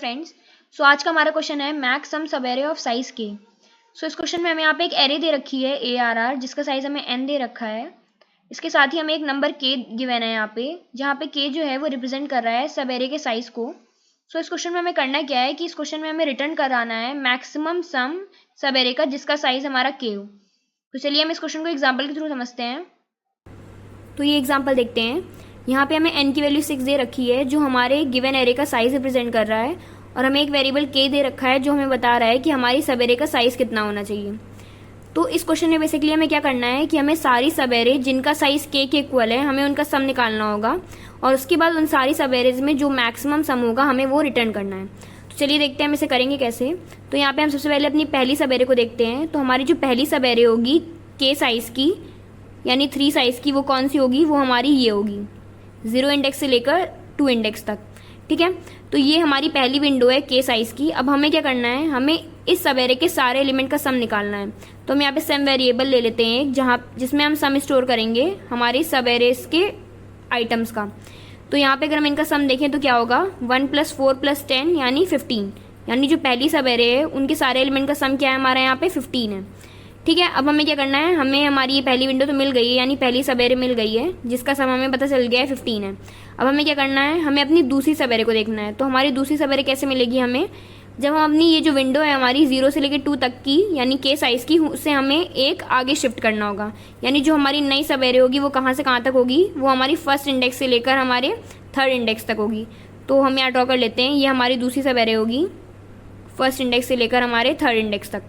Friends. सो आज का हमारा क्वेश्चन है मैक्स सम सब एरे ऑफ साइज के। सो इस क्वेश्चन में हमें यहाँ पे एक एरे दे रखी है ARR जिसका साइज हमें n दे रखा है। इसके साथ ही हमें एक नंबर k गिवन है यहाँ पे, जहाँ पे k जो है वो रिप्रेजेंट कर रहा है सब एरे के साइज को। सो इस क्वेश्चन में हमें करना क्या है कि इस क्वेश्चन में हमें रिटर्न कराना है मैक्सिमम सम सब एरे का जिसका साइज हमारा k हो। तो चलिए हम इस क्वेश्चन को एग्जाम्पल के थ्रू समझते हैं। तो ये एग्जाम्पल देखते हैं। यहाँ पे हमें n की वैल्यू 6 दे रखी है जो हमारे गिवन एरे का साइज रिप्रेजेंट कर रहा है, और हमें एक वेरिएबल k दे रखा है जो हमें बता रहा है कि हमारी सब एरे का साइज कितना होना चाहिए। तो इस क्वेश्चन में बेसिकली हमें क्या करना है कि हमें सारी सब एरे जिनका साइज k के इक्वल है हमें उनका सम निकालना होगा, और उसके बाद उन सारी सब एरेज में जो मैक्सिमम सम होगा हमें वो रिटर्न करना है। तो चलिए देखते हैं हम इसे करेंगे कैसे। तो यहाँ पे हम सबसे पहले अपनी पहली सब एरे को देखते हैं। तो हमारी जो पहली सब एरे होगी k साइज की यानी 3 साइज की, वो कौन सी होगी? वो हमारी ये होगी 0 इंडेक्स से लेकर 2 इंडेक्स तक। ठीक है, तो ये हमारी पहली विंडो है k साइज की। अब हमें क्या करना है, हमें इस सब एरे के सारे एलिमेंट का सम निकालना है। तो हम यहाँ पे सम वेरिएबल ले लेते हैं जिसमें हम सम स्टोर करेंगे हमारी सब एरेस के आइटम्स का। तो यहाँ पे अगर हम इनका सम देखें तो क्या होगा 1 + 4 + 10 यानी 15, यानी जो पहली सब एरे है उनके सारे एलिमेंट का सम क्या है हमारा यहाँ पे 15 है। ठीक है, अब हमें क्या करना है, हमें हमारी ये पहली विंडो तो मिल गई है यानी पहली सब एरे मिल गई है जिसका सम हमें पता चल गया है 15 है। अब हमें क्या करना है, हमें अपनी दूसरी सब एरे को देखना है। तो हमारी दूसरी सब एरे कैसे मिलेगी हमें, जब हम अपनी ये जो विंडो है हमारी 0 से लेकर 2 तक की यानी k साइज की, उससे हमें एक आगे शिफ्ट करना होगा। यानी जो हमारी नई सब एरे होगी वो कहाँ से कहाँ तक होगी, वो हमारी फर्स्ट इंडेक्स से लेकर हमारे थर्ड इंडेक्स तक होगी। तो हम यहाँ ड्रॉ कर लेते हैं, ये हमारी दूसरी सब एरे होगी फर्स्ट इंडेक्स से लेकर हमारे थर्ड इंडेक्स तक।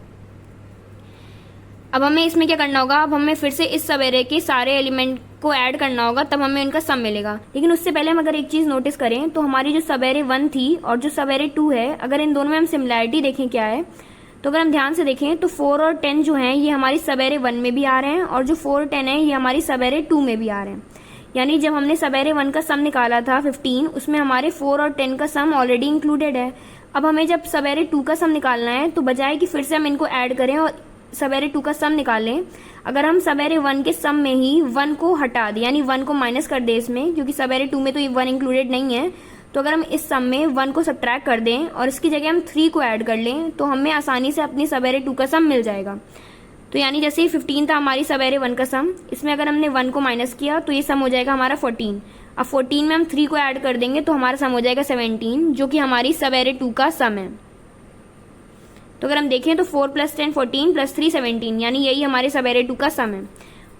अब हमें इसमें क्या करना होगा, अब हमें फिर से इस सब एरे के सारे एलिमेंट को ऐड करना होगा, तब हमें उनका सम मिलेगा। लेकिन उससे पहले हम अगर एक चीज नोटिस करें तो हमारी जो सब एरे 1 थी और जो सब एरे 2 है, अगर इन दोनों में हम सिमिलैरिटी देखें क्या है, तो अगर हम ध्यान से देखें तो 4 और 10 जो है ये हमारी सब एरे 1 में भी आ रहे हैं, और जो 4 और 10 है ये हमारी सब एरे 2 में भी आ रहे हैं। यानी जब हमने सब एरे 1 का सम निकाला था 15, उसमें हमारे 4 और 10 का सम ऑलरेडी इंक्लूडेड है। अब हमें जब सब एरे 2 का सम निकालना है तो बजाय कि फिर से हम इनको ऐड करें और सब एरे 2 का सम निकालें, अगर हम सब एरे 1 के सम में ही 1 को हटा दें यानी 1 को माइनस कर दें इसमें, क्योंकि सब एरे 2 में तो ये 1 इंक्लूडेड नहीं है, तो अगर हम इस सम में 1 को सब्ट्रैक्ट कर दें और इसकी जगह हम 3 को ऐड कर लें तो हमें आसानी से अपनी सब एरे 2 का सम मिल जाएगा। तो यानी जैसे ही 15 था हमारी सब एरे 1 का सम, इसमें अगर हमने 1 को माइनस किया तो ये सम हो जाएगा हमारा 14। अब 14 में हम 3 को ऐड कर देंगे तो हमारा सम हो जाएगा 17, जो कि हमारी सब एरे 2 का सम है। तो अगर हम देखें तो 4 + 10 14 + 3 17, यानी यही हमारे सब एरे 2 का सम है।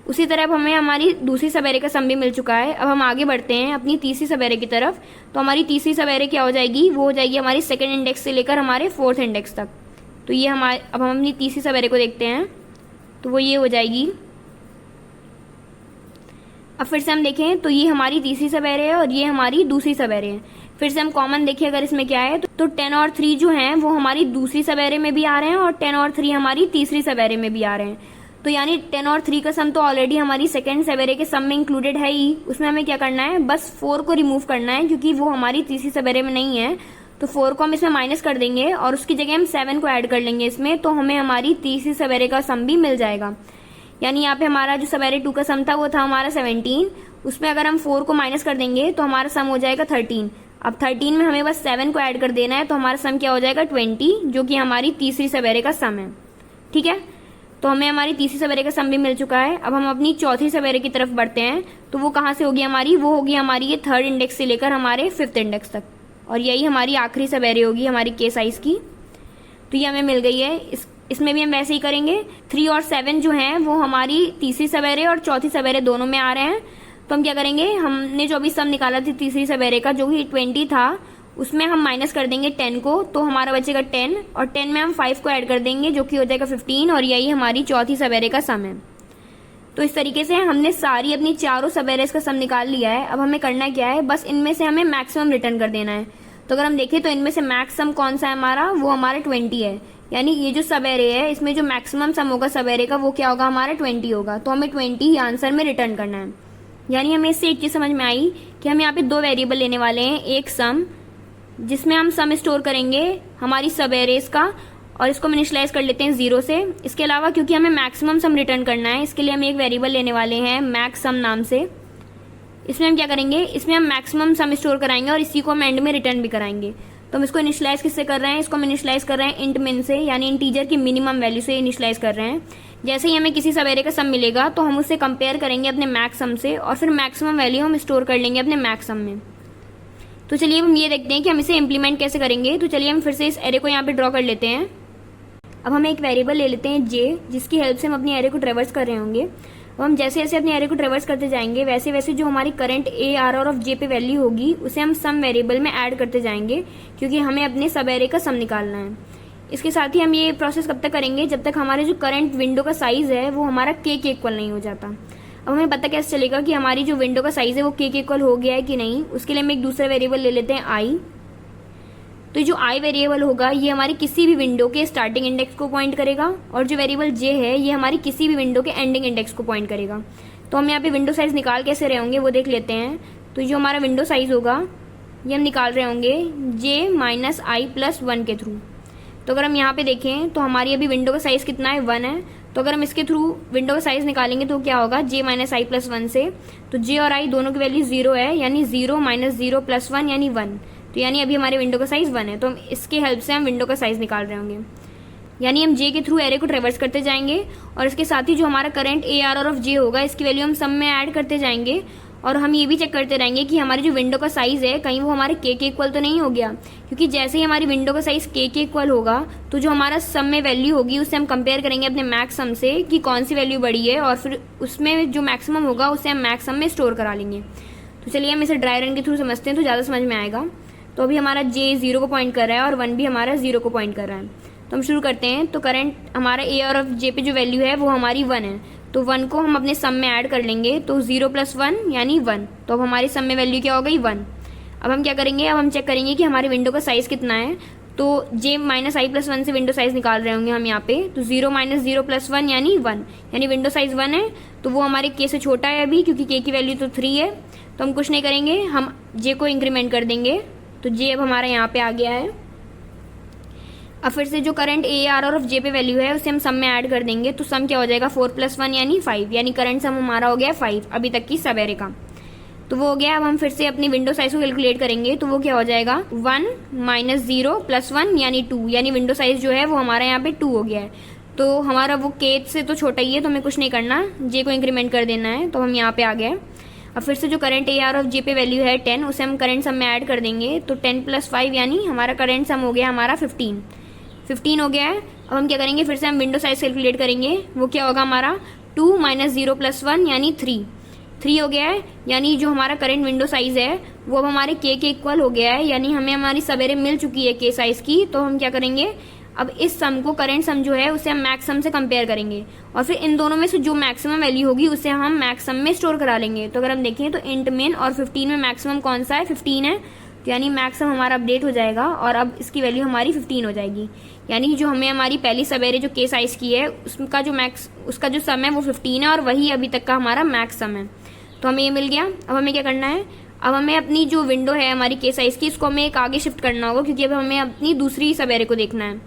उसी तरह अब हमें हमारी दूसरी सब एरे का सम भी मिल चुका है। अब हम आगे बढ़ते हैं अपनी तीसरी सब एरे की तरफ। तो हमारी तीसरी सब एरे क्या हो जाएगी, वो हो जाएगी हमारी सेकंड इंडेक्स से लेकर हमारे फोर्थ इंडेक्स तक। तो ये हमारे, अब हम अपनी तीसरी सब एरे को देखते हैं तो वो ये हो जाएगी। अब फिर से हम देखें तो ये हमारी तीसरी सब एरे है और ये हमारी दूसरी सब एरे है। फिर से हम कॉमन देखें अगर इसमें क्या है, तो 10 और 3 जो हैं वो हमारी दूसरी सब एरे में भी आ रहे हैं और 10 और 3 हमारी तीसरी सब एरे में भी आ रहे हैं। तो यानी 10 और 3 का सम तो ऑलरेडी हमारी सेकंड सब एरे के सम में इंक्लूडेड है ही। उसमें हमें क्या करना है, बस 4 को रिमूव करना है क्योंकि वो हमारी तीसरी सब एरे में नहीं है। तो 4 को हम इसमें माइनस कर देंगे और उसकी जगह हम 7 को ऐड कर लेंगे इसमें, तो हमें हमारी तीसरी सब एरे का सम भी मिल जाएगा। यानी यहाँ पे हमारा जो सब एरे 2 का सम था वो था हमारा 17, उसमें अगर हम 4 को माइनस कर देंगे तो हमारा सम हो जाएगा 13। अब 13 में हमें बस 7 को ऐड कर देना है तो हमारा सम क्या हो जाएगा 20, जो कि हमारी तीसरी सब एरे का सम है। ठीक है, तो हमें हमारी तीसरी सब एरे का सम भी मिल चुका है। अब हम अपनी चौथी सब एरे की तरफ बढ़ते हैं। तो वो कहाँ से होगी हमारी, वो होगी हमारी ये थर्ड इंडेक्स से लेकर हमारे फिफ्थ इंडेक्स तक, और यही हमारी आखिरी सब एरे होगी हमारी k साइज की। तो ये हमें मिल गई है। इसमें भी हम वैसे ही करेंगे। 3 और 7 जो हैं वो हमारी तीसरी सब एरे और चौथी सब एरे दोनों में आ रहे हैं। तो हम क्या करेंगे, हमने जो भी सम निकाला था तीसरी सब एरे का जो कि 20 था, उसमें हम माइनस कर देंगे 10 को, तो हमारा बचेगा 10, और 10 में हम 5 को ऐड कर देंगे जो कि हो जाएगा 15, और यही हमारी चौथी सब एरे का सम है। तो इस तरीके से हमने सारी अपनी चारों सब एरेस का सम निकाल लिया है। अब हमें करना क्या है, बस इनमें से हमें मैक्सिमम रिटर्न कर देना है। तो अगर हम देखें तो इनमें से मैक्स सम कौन सा है हमारा, वो हमारा 20 है। यानी ये जो सब एरे है इसमें जो मैक्सिमम सम होगा सब एरे का वो क्या होगा हमारा 20 होगा। तो हमें 20 ही आंसर में रिटर्न करना है। यानी हमें इससे एक चीज समझ में आई कि हम यहाँ पे 2 वेरिएबल लेने वाले हैं, एक सम जिसमें हम सम स्टोर करेंगे हमारी सब एरेस का, और इसको हम इनिशियलाइज कर लेते हैं 0 से। इसके अलावा क्योंकि हमें मैक्सिमम सम रिटर्न करना है, इसके लिए हम एक वेरिएबल लेने वाले हैं मैक्स सम नाम से। इसमें हम क्या करेंगे, इसमें हम मैक्सिमम सम स्टोर कराएंगे और इसी को हम एंड में रिटर्न भी कराएंगे। तो हम इसको इनिशियलाइज किससे कर रहे हैं, इसको हम इनिशियलाइज कर रहे हैं इंट मिन से, यानी इंटीजर की मिनिमम वैल्यू से इनिशियलाइज कर रहे हैं। जैसे ही हमें किसी सब एरे का सम मिलेगा तो हम उससे कंपेयर करेंगे अपने मैक्स सम से, और फिर मैक्सिमम वैल्यू हम स्टोर कर लेंगे अपने मैक्स सम में। तो चलिए हम ये देखते हैं कि हम इसे इम्प्लीमेंट कैसे करेंगे। तो चलिए हम फिर से इस एरे को यहाँ पे ड्रॉ कर लेते हैं। अब हम एक वेरिएबल ले लेते हैं जे, जिसकी हेल्प से हम अपनी एरे को ट्रेवर्स कर रहे होंगे। अब हम जैसे जैसे अपने एरे को ट्रेवर्स करते जाएंगे वैसे वैसे जो हमारी करंट ए आर और ऑफ जे पे वैल्यू होगी उसे हम सम वेरिएबल में ऐड करते जाएंगे, क्योंकि हमें अपने सब एरे का सम निकालना है। इसके साथ ही हम ये प्रोसेस कब तक करेंगे, जब तक हमारे जो करंट विंडो का साइज है वो हमारा के इक्वल नहीं हो जाता। अब हमें पता कैसे चलेगा कि हमारी जो विंडो का साइज है वो के इक्वल हो गया है कि नहीं, उसके लिए हम एक दूसरा वेरिएबल ले लेते हैं आई। तो जो आई वेरिएबल होगा ये हमारी किसी भी विंडो के स्टार्टिंग इंडेक्स को पॉइंट करेगा, और जो वेरिएबल जे है ये हमारी किसी भी विंडो के एंडिंग इंडेक्स को पॉइंट करेगा। तो हम यहाँ पे विंडो साइज निकाल कैसे रहे होंगे वो देख लेते हैं। तो जो हमारा विंडो साइज होगा ये हम निकाल रहे होंगे जे माइनस आई प्लस 1 के थ्रू। तो अगर हम यहाँ पे देखें तो हमारी अभी विंडो का साइज कितना है, 1 है। तो अगर हम इसके थ्रू विंडो का साइज निकालेंगे तो क्या होगा, जे माइनस आई प्लस 1 से। तो जे और आई दोनों की वैल्यू 0 है, यानी 0 माइनस 0 प्लस 1 यानी 1। तो यानी अभी हमारे विंडो का साइज 1 है, तो हम इसके हेल्प से हम विंडो का साइज निकाल रहे होंगे। यानी हम जे के थ्रू एरे को ट्रेवर्स करते जाएंगे, और इसके साथ ही जो हमारा करंट ए आर और ऑफ जे होगा इसकी वैल्यू हम सम में ऐड करते जाएंगे। और हम ये भी चेक करते रहेंगे कि हमारी जो विंडो का साइज है कहीं वो हमारे के इक्वल तो नहीं हो गया, क्योंकि जैसे ही हमारी विंडो का साइज के इक्वल होगा तो जो हमारा सम में वैल्यू होगी उससे हम कंपेयर करेंगे अपने मैक्स सम से कि कौन सी वैल्यू बड़ी है, और फिर उसमें जो मैक्सिमम होगा उसे हम मैक्स सम में स्टोर करा लेंगे। तो चलिए हम इसे ड्राई रन के थ्रू समझते हैं तो ज़्यादा समझ में आएगा। तो अभी हमारा जे 0 को पॉइंट कर रहा है और 1 भी हमारा 0 को पॉइंट कर रहा है। तो हम शुरू करते हैं। तो करंट हमारा ए और ऑफ जे पे जो वैल्यू है वो हमारी 1 है, तो 1 को हम अपने सम में ऐड कर लेंगे। तो 0 प्लस 1 यानी 1। तो अब हमारी सम में वैल्यू क्या हो गई, 1। अब हम क्या करेंगे, अब हम चेक करेंगे कि हमारे विंडो का साइज कितना है। तो जे माइनस आई प्लस 1 से विंडो साइज निकाल रहे होंगे हम यहाँ पे। तो 0 माइनस 0 प्लस 1 यानी 1, यानी विंडो साइज 1 है। तो वो हमारे के से छोटा है अभी, क्योंकि के की वैल्यू तो 3 है। तो हम कुछ नहीं करेंगे, हम जे को इंक्रीमेंट कर देंगे। तो जे अब हमारा यहाँ पे आ गया है। अब फिर से जो करंट ए आर और ऑफ जे पे वैल्यू है उसे हम सम में ऐड कर देंगे। तो सम क्या हो जाएगा, 4 प्लस 1 यानी 5, यानी करंट सम हमारा हो गया 5 अभी तक की सब एरे का। तो वो हो गया। अब हम फिर से अपनी विंडो साइज को कैलकुलेट करेंगे। तो वो क्या हो जाएगा, 1 माइनस 0 प्लस 1 यानी 2, यानी विंडो साइज जो है वो हमारा यहाँ पे 2 हो गया है। तो हमारा वो के से तो छोटा ही है, तो हमें कुछ नहीं करना, जे को इंक्रीमेंट कर देना है। तो हम यहाँ पे आ गए। अब फिर से जो करंट ए आर ऑफ जे पे वैल्यू है 10, उसे हम करंट सम में ऐड कर देंगे। तो 10 प्लस 5 यानी हमारा करंट सम हो गया हमारा 15 हो गया है। अब हम क्या करेंगे, फिर से हम विंडो साइज कैलकुलेट करेंगे। वो क्या होगा हमारा 2 माइनस 0 प्लस 1 यानी 3 हो गया है। यानी जो हमारा करंट विंडो साइज है वो अब हमारे के इक्वल हो गया है, यानी हमें हमारी सवेरे मिल चुकी है के साइज की। तो हम क्या करेंगे, अब इस सम को, करंट सम जो है उसे हम मैक्स सम से कंपेयर करेंगे, और फिर इन दोनों में से जो मैक्सिमम वैल्यू होगी उसे हम मैक्स सम में स्टोर करा लेंगे। तो अगर हम देखें तो इंट मिन और 15 में मैक्सिमम कौन सा है, 15 है। तो यानी मैक्सिमम हमारा अपडेट हो जाएगा और अब इसकी वैल्यू हमारी 15 हो जाएगी। यानी जो हमें हमारी पहली सवेरे जो के साइज की है उसका जो सम है वो 15 है, और वही अभी तक का हमारा मैक्स सम है। तो हमें ये मिल गया। अब हमें क्या करना है, अब हमें अपनी जो विंडो है हमारी के साइज की, इसको हमें एक आगे शिफ्ट करना होगा, क्योंकि अब हमें अपनी दूसरी सवेरे को देखना है।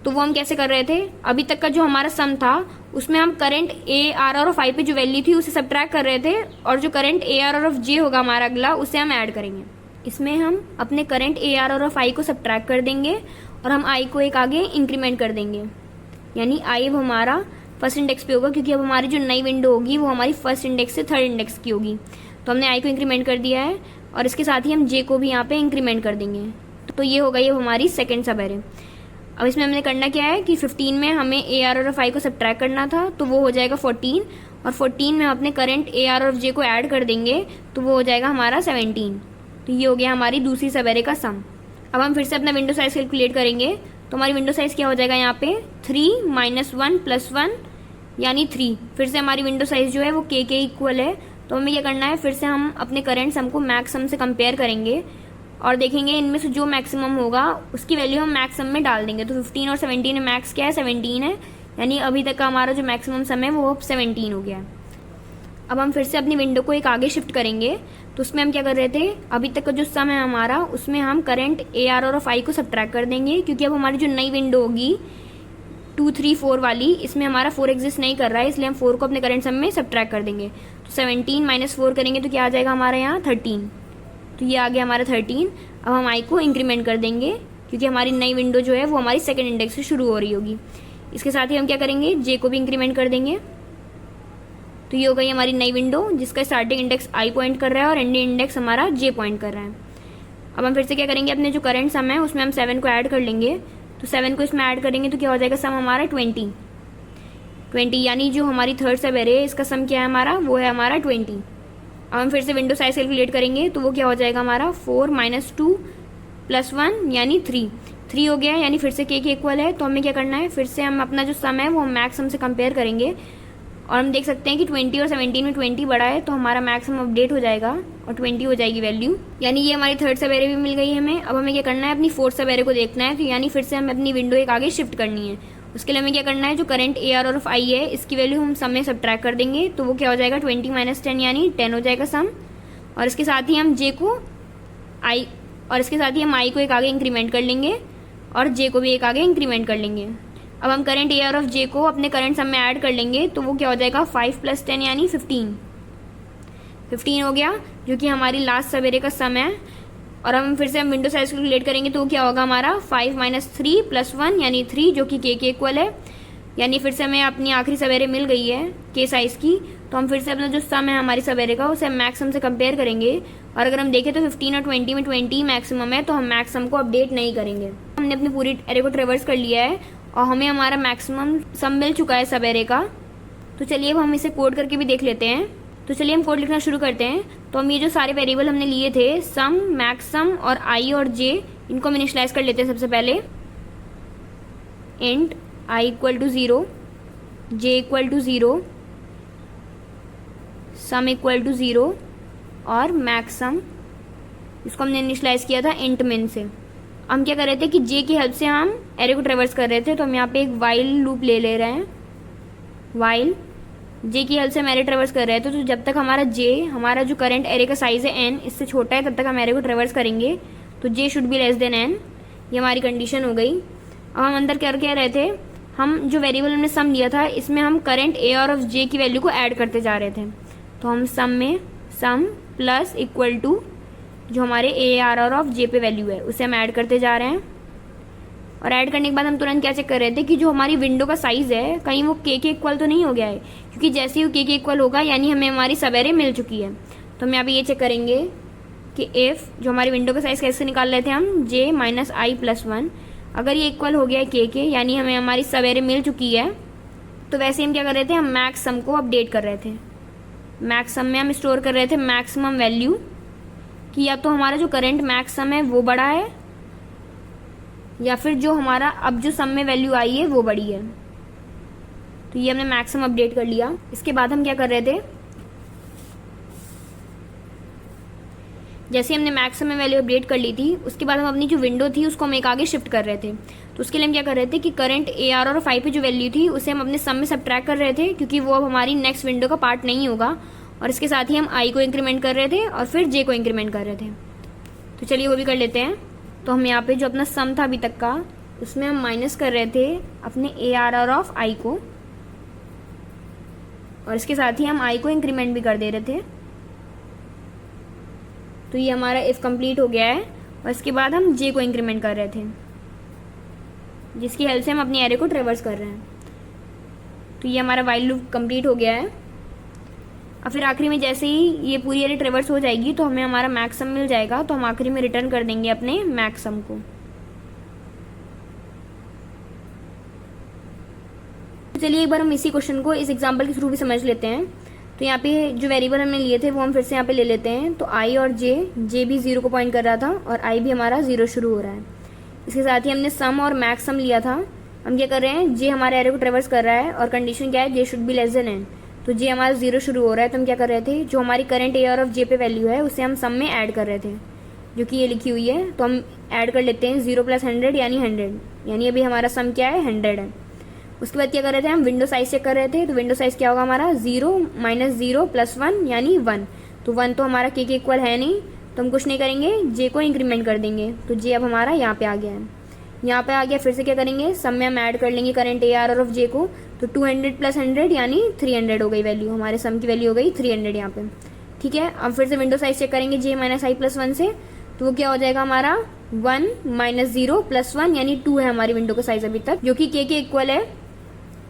तो वो हम कैसे कर रहे थे, अभी तक का जो हमारा सम था उसमें हम करंट ए आर और ऑफ आई पे जो वैल्यू थी उसे सब्ट्रैक्ट कर रहे थे, और जो करंट ए आर और ऑफ जे होगा हमारा अगला, उसे हम ऐड करेंगे। इसमें हम अपने करंट ए आर और ऑफ आई को सब्ट्रैक्ट कर देंगे और हम आई को एक आगे इंक्रीमेंट कर देंगे। यानी आई अब हमारा फर्स्ट इंडेक्स पे होगा, क्योंकि अब हमारी जो नई विंडो होगी वो हमारी फर्स्ट इंडेक्स से थर्ड इंडेक्स की होगी। तो हमने आई को इंक्रीमेंट कर दिया है, और इसके साथ ही हम जे को भी यहाँ पे इंक्रीमेंट कर देंगे। तो ये हो गई अब हमारी सेकेंड सब एरे। अब इसमें हमने करना क्या है कि 15 में हमें ए आर और ऑफ आई को सब्ट्रैक्ट करना था, तो वो हो जाएगा 14, और 14 में हम अपने करंट ए आर और जे को ऐड कर देंगे, तो वो हो जाएगा हमारा 17। तो ये हो गया हमारी दूसरी सब एरे का सम। अब हम फिर से अपना विंडो साइज कैलकुलेट करेंगे। तो हमारी विंडो साइज क्या हो जाएगा यहाँ पे, 3 माइनस 1 प्लस 1 यानी 3। फिर से हमारी विंडो साइज जो है वो के इक्वल है। तो हमें क्या करना है, फिर से हम अपने करंट सम को मैक्स सम से कंपेयर करेंगे और देखेंगे इनमें से जो मैक्सिमम होगा उसकी वैल्यू हम मैक्स सम में डाल देंगे। तो 15 और 17 में मैक्स क्या है, 17 है, यानी अभी तक का हमारा जो मैक्सिमम सम है वो 17 हो गया है। अब हम फिर से अपनी विंडो को एक आगे शिफ्ट करेंगे। तो उसमें हम क्या कर रहे थे, अभी तक का जो सम है हमारा उसमें हम करंट ए आर और ऑफ आई को सब्ट्रैक्ट कर देंगे, क्योंकि अब हमारी जो नई विंडो होगी 2, 3, 4 वाली, इसमें हमारा 4 एग्जिस्ट नहीं कर रहा है, इसलिए हम 4 को अपने करंट सम में सब्ट्रैक्ट कर देंगे। तो 17 माइनस 4 करेंगे तो क्या आ जाएगा हमारे यहाँ 13। तो ये आ गया हमारा 13। अब हम आई को इंक्रीमेंट कर देंगे क्योंकि हमारी नई विंडो जो है वो हमारी सेकंड इंडेक्स से शुरू हो रही होगी। इसके साथ ही हम क्या करेंगे, जे को भी इंक्रीमेंट कर देंगे। तो ये हो गई हमारी नई विंडो जिसका स्टार्टिंग इंडेक्स आई पॉइंट कर रहा है और एंडिंग इंडेक्स हमारा जे पॉइंट कर रहा है। अब हम फिर से क्या करेंगे, अपने जो करंट सम है उसमें हम 7 को ऐड कर लेंगे। तो 7 को इसमें ऐड करेंगे तो क्या हो जाएगा सम हमारा 20, यानी जो हमारी थर्ड सब एरे है इसका सम क्या है हमारा, वो है हमारा 20। अब हम फिर से विंडो साइज कैलकुलेट करेंगे तो वो क्या हो जाएगा हमारा 4 - 2 + 1 यानी 3 हो गया, यानी फिर से के इक्वल है। तो हमें क्या करना है, फिर से हम अपना जो सम है वो हम मैक्स सम से कंपेयर करेंगे और हम देख सकते हैं कि 20 और 17 में 20 बड़ा है, तो हमारा मैक्स सम अपडेट हो जाएगा और 20 हो जाएगी वैल्यू, यानी ये हमारी थर्ड सब एरे भी मिल गई है हमें। अब हमें क्या करना है, अपनी फोर्थ सब एरे को देखना है, तो यानी फिर से हमें अपनी विंडो एक आगे शिफ्ट करनी है। उसके लिए हमें क्या करना है, जो करंट AR और ऑफ I है इसकी वैल्यू हम सम में सब्ट्रैक्ट कर देंगे। तो वो क्या हो जाएगा 20 - 10 यानी 10 हो जाएगा सम। और इसके साथ ही हम I को एक आगे इंक्रीमेंट कर लेंगे और J को भी एक आगे इंक्रीमेंट कर लेंगे। अब हम करंट AR ऑफ J को अपने करंट सम में ऐड कर लेंगे। तो वो क्या हो जाएगा 5 + 10 यानी 15 हो गया, जो कि हमारी लास्ट सब एरे का सम है। और हम फिर से हम विंडो साइज कैलकुलेट करेंगे तो क्या होगा हमारा 5 - 3 + 1 यानी 3, जो कि के इक्वल है। यानी फिर से हमें अपनी आखिरी सब एरे मिल गई है के साइज की। तो हम फिर से अपना जो सम है हमारी सब एरे का उसे हम मैक्सिमम से कंपेयर करेंगे। और अगर हम देखें तो 15 और 20 में 20 मैक्सिमम है, तो हम मैक्सिमम को अपडेट नहीं करेंगे। हमने अपनी पूरी एरे को ट्रेवर्स कर लिया है और हमें हमारा मैक्सिमम सम मिल चुका है सब एरे का। तो चलिए अब हम इसे कोड करके भी देख लेते हैं। तो चलिए हम कोड लिखना शुरू करते हैं। तो हम ये जो सारे वेरिएबल हमने लिए थे सम, मैक्सम और I और J, इनको हम इनिशियलाइज कर लेते हैं सबसे पहले। इंट I = 0, J = 0, सम = 0 और मैक्सम इसको हमने इनिशियलाइज किया था इंट min से। हम क्या कर रहे थे कि J की हेल्प से हम एरे को ट्रेवर्स कर रहे थे, तो हम यहाँ पे एक वाइल लूप ले रहे हैं। वाइल J की हेल्प से हम एरे ट्रेवर्स कर रहे थे, तो जब तक हमारा J, हमारा जो करंट एरे का साइज है n, इससे छोटा है तब तक हम एरे को ट्रेवर्स करेंगे। तो J should be less then n, ये हमारी कंडीशन हो गई। अब हम अंदर क्या कह रहे थे, हम जो वेरिएबल हमने सम लिया था इसमें हम करंट AR ऑफ J की वैल्यू को ऐड करते जा रहे थे। तो हम सम में सम प्लस इक्वल टू जो हमारे AR ऑफ J पे वैल्यू है उसे हम ऐड करते जा रहे हैं। और ऐड करने के बाद हम तुरंत क्या चेक कर रहे थे कि जो हमारी विंडो का साइज है कहीं वो के इक्वल तो नहीं हो गया है, क्योंकि जैसे ही वो के इक्वल होगा यानी हमें हमारी सब एरे मिल चुकी है। तो हम यहाँ पे ये चेक करेंगे कि इफ़ जो हमारी विंडो का साइज कैसे निकाल रहे थे हम J - I + 1, अगर ये इक्वल हो गया है के यानी हमें हमारी सब एरे मिल चुकी है। तो वैसे हम क्या कर रहे थे, हम मैक्स सम को अपडेट कर रहे थे। मैक्स सम में हम स्टोर कर रहे थे मैक्सिमम वैल्यू कि या तो हमारा जो करंट मैक्स सम है वो बड़ा है या फिर जो हमारा अब जो सम में वैल्यू आई है वो बड़ी है। तो ये हमने मैक्सिमम अपडेट कर लिया। इसके बाद हम क्या कर रहे थे, जैसे हमने मैक्सिमम में वैल्यू अपडेट कर ली थी उसके बाद हम अपनी जो विंडो थी उसको हम एक आगे शिफ्ट कर रहे थे। तो उसके लिए हम क्या कर रहे थे कि करंट AR और I पे जो वैल्यू थी उसे हम अपने सम में सब्ट्रैक्ट कर रहे थे, क्योंकि वो अब हमारी नेक्स्ट विंडो का पार्ट नहीं होगा। और इसके साथ ही हम I को इंक्रीमेंट कर रहे थे और फिर J को इंक्रीमेंट कर रहे थे। तो चलिए वो भी कर लेते हैं। तो हम यहाँ पे जो अपना सम था अभी तक का उसमें हम माइनस कर रहे थे अपने AR ऑफ I को, और इसके साथ ही हम I को इंक्रीमेंट भी कर दे रहे थे। तो ये हमारा इफ कंप्लीट हो गया है। और इसके बाद हम J को इंक्रीमेंट कर रहे थे, जिसकी हेल्प से हम अपनी एरे को ट्रेवर्स कर रहे हैं। तो ये हमारा वाइल लूप कंप्लीट हो गया है। और फिर आखिरी में जैसे ही ये पूरी एरे ट्रेवर्स हो जाएगी तो हमें हमारा मैक्स सम मिल जाएगा। तो हम आखिरी में रिटर्न कर देंगे अपने मैक्स सम को। चलिए एक बार हम इसी क्वेश्चन को इस एग्जांपल के थ्रू भी समझ लेते हैं। तो यहाँ पे जो वेरिएबल हमने लिए थे वो हम फिर से यहाँ पे ले लेते हैं। तो I और J भी 0 को पॉइंट कर रहा था और I भी हमारा 0 शुरू हो रहा है। इसके साथ ही हमने सम और मैक्स सम लिया था। हम क्या कर रहे हैं, J हमारे एरे को ट्रेवर्स कर रहा है और कंडीशन क्या है, J should be less then n। तो J हमारा 0 शुरू हो रहा है। तो हम क्या कर रहे थे, जो हमारी करंट AR ऑफ J पे वैल्यू है उसे हम सम में ऐड कर रहे थे, जो कि ये लिखी हुई है। तो हम ऐड कर लेते हैं 0 + 100 यानी 100, यानी अभी हमारा सम क्या है 100 है। उसके बाद क्या कर रहे थे, हम विंडो साइज चेक कर रहे थे। तो विंडो साइज क्या होगा हमारा 0 - 0 + 1 यानी 1। तो 1 तो हमारा के इक्वल है नहीं, तो हम कुछ नहीं करेंगे, J को इंक्रीमेंट कर देंगे। तो J अब हमारा यहाँ पे आ गया है। यहाँ पे आ गया, फिर से क्या करेंगे, सम में हम ऐड कर लेंगे करंट AR ऑफ J को। तो 200 + 100 यानी 300 हो गई वैल्यू, हमारे सम की वैल्यू हो गई 300 यहाँ पे। ठीक है, अब फिर से विंडो साइज चेक करेंगे J - I + 1 से। तो वो क्या हो जाएगा हमारा 1 माइनस 0 प्लस 1 यानी 2 है हमारी विंडो का साइज अभी तक, जो कि के इक्वल है,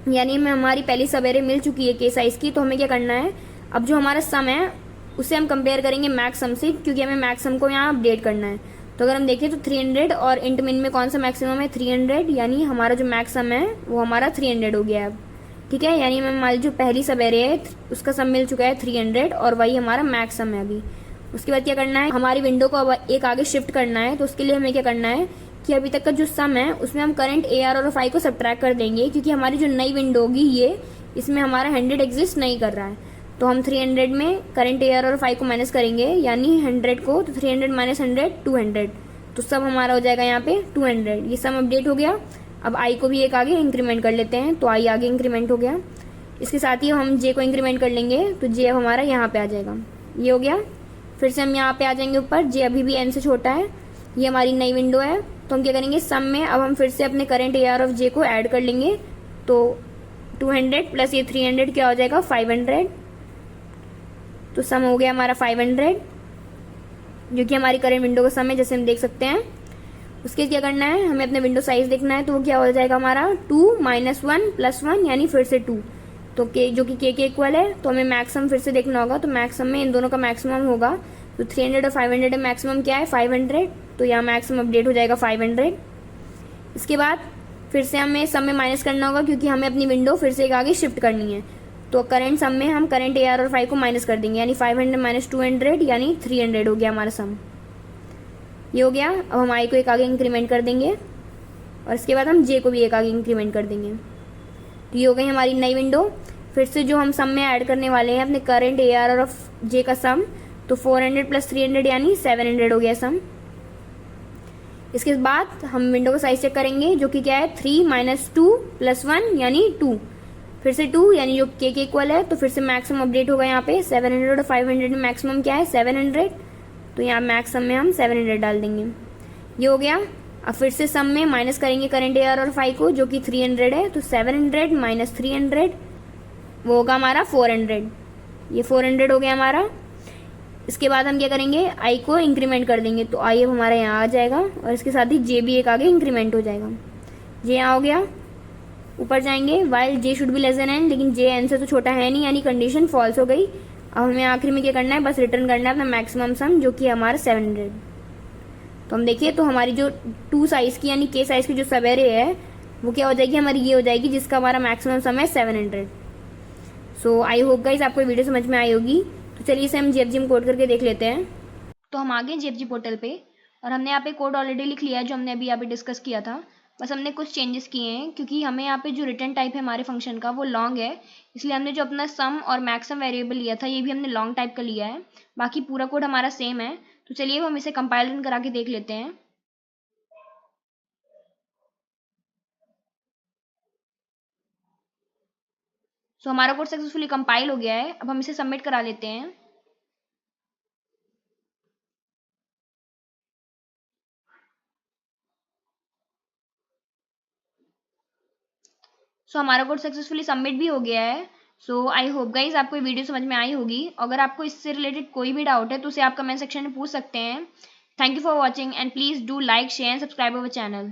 यानी हमें हमारी पहली सब एरे मिल चुकी है के साइज की। तो हमें क्या करना है, अब जो हमारा सम है उसे हम कंपेयर करेंगे मैक्स सम से, क्योंकि हमें मैक्स सम को यहाँ अपडेट करना है। तो अगर हम देखें तो 300 और इंट मिन में कौन सा मैक्सिमम है, 300, यानी हमारा जो मैक्स सम है वो हमारा 300 हो गया है अब। ठीक है, यानी हमारी जो पहली सब एरे है उसका सम मिल चुका है 300 और वही हमारा मैक्स सम है अभी। उसके बाद क्या करना है, हमारी विंडो को अब एक आगे शिफ्ट करना है। तो उसके लिए हमें क्या करना है कि अभी तक का जो सम है उसमें हम करंट AR और FI को सब्ट्रैक्ट कर देंगे, क्योंकि हमारी जो नई विंडो होगी ये, इसमें हमारा 100 एग्जिस्ट नहीं कर रहा है। तो हम 300 में करंट AR और FI को माइनस करेंगे, यानी 100 को, तो 300 माइनस 100 200, तो सब हमारा हो जाएगा यहाँ पे 200। ये सम अपडेट हो गया। अब आई को भी एक आगे इंक्रीमेंट कर लेते हैं, तो आई आगे इंक्रीमेंट हो गया। इसके साथ ही हम जे को इंक्रीमेंट कर लेंगे, तो जे अब हमारा यहाँ पे आ जाएगा। ये हो गया। फिर से हम यहाँ पे आ जाएंगे ऊपर, जे अभी भी एन से छोटा है, ये हमारी नई विंडो है। तो हम क्या करेंगे, सम में अब हम फिर से अपने करंट AR ऑफ जे को ऐड कर लेंगे। तो 200 प्लस ये 300 क्या हो जाएगा, 500। तो सम हो गया हमारा 500, जो कि हमारी करंट विंडो का सम है, जैसे हम देख सकते हैं। उसके क्या करना है, हमें अपने विंडो साइज देखना है। तो वो क्या हो जाएगा हमारा 2 माइनस 1 प्लस 1 यानी फिर से 2, तो के जो कि के इक्वल है। तो हमें मैक्सिमम फिर से देखना होगा, तो मैक्सिमम में इन दोनों का मैक्सिमम होगा। तो 300 और 500 में मैक्सिमम क्या है, 500, तो यहाँ मैक्सिमम अपडेट हो जाएगा 500। इसके बाद फिर से हमें सम में माइनस करना होगा, क्योंकि हमें अपनी विंडो फिर से एक आगे शिफ्ट करनी है। तो करंट सम में हम करंट AR और FI को माइनस कर देंगे, यानी 500 माइनस 200 यानी 300 हो गया हमारा सम। ये हो गया। अब हम आई को एक आगे इंक्रीमेंट कर देंगे और इसके बाद हम जे को भी एक आगे इंक्रीमेंट कर देंगे। तो ये हो गई हमारी नई विंडो। फिर से जो हम सम में ऐड करने वाले हैं अपने करंट AR और जे का सम, तो 400 प्लस 300 यानी 700 हो गया सम। इसके बाद हम विंडो का साइज चेक करेंगे, जो कि क्या है 3 माइनस 2 प्लस 1 यानी 2, फिर से 2 यानी जो के इक्वल है। तो फिर से मैक्सिमम अपडेट होगा यहाँ पे 700 और 500 में मैक्सिमम क्या है 700, तो यहाँ मैक्सिमम में हम 700 डाल देंगे। ये हो गया। अब फिर से सम में माइनस करेंगे करंट AR और FI को, जो कि 300 है। तो 700 माइनस 300 वो होगा हमारा 400। ये 400 हो गया हमारा। इसके बाद हम क्या करेंगे, आई को इंक्रीमेंट कर देंगे। तो आई अब हमारा यहाँ आ जाएगा और इसके साथ ही जे भी एक आगे इंक्रीमेंट हो जाएगा। जे यहाँ हो गया। ऊपर जाएंगे, while J should be less than N, लेकिन जे एन से तो छोटा है नहीं, यानी कंडीशन फॉल्स हो गई। अब हमें आखिर में क्या करना है, बस रिटर्न करना है अपना मैक्सिमम सम, जो कि हमारा 700। तो हम देखिए, तो हमारी जो 2 साइज की यानी के साइज की जो सब एरे है वो क्या हो जाएगी हमारी, ये हो जाएगी, जिसका हमारा मैक्सिमम सम है 700। सो आई होप गाइस आपको वीडियो समझ में आई होगी। तो चलिए इसे हम JFG में कोड करके देख लेते हैं। तो हम आ गए JFG पोर्टल पे और हमने यहाँ पे कोड ऑलरेडी लिख लिया है, जो हमने अभी यहाँ पे डिस्कस किया था। बस हमने कुछ चेंजेस किए हैं, क्योंकि हमें यहाँ पे जो रिटर्न टाइप है हमारे फंक्शन का वो लॉन्ग है, इसलिए हमने जो अपना सम और मैक्सिमम वेरिएबल लिया था ये भी हमने लॉन्ग टाइप का लिया है। बाकी पूरा कोड हमारा सेम है। तो चलिए हम इसे कंपाइल रन करा के देख लेते हैं। सो हमारा कोड सक्सेसफुली कंपाइल हो गया है। अब हम इसे सबमिट करा लेते हैं। सो हमारा कोड सक्सेसफुली सबमिट भी हो गया है। सो आई होप गाइज आपको ये वीडियो समझ में आई होगी। अगर आपको इससे रिलेटेड कोई भी डाउट है तो उसे आप कमेंट सेक्शन में पूछ सकते हैं। Thank you for watching and please do like share and subscribe our channel.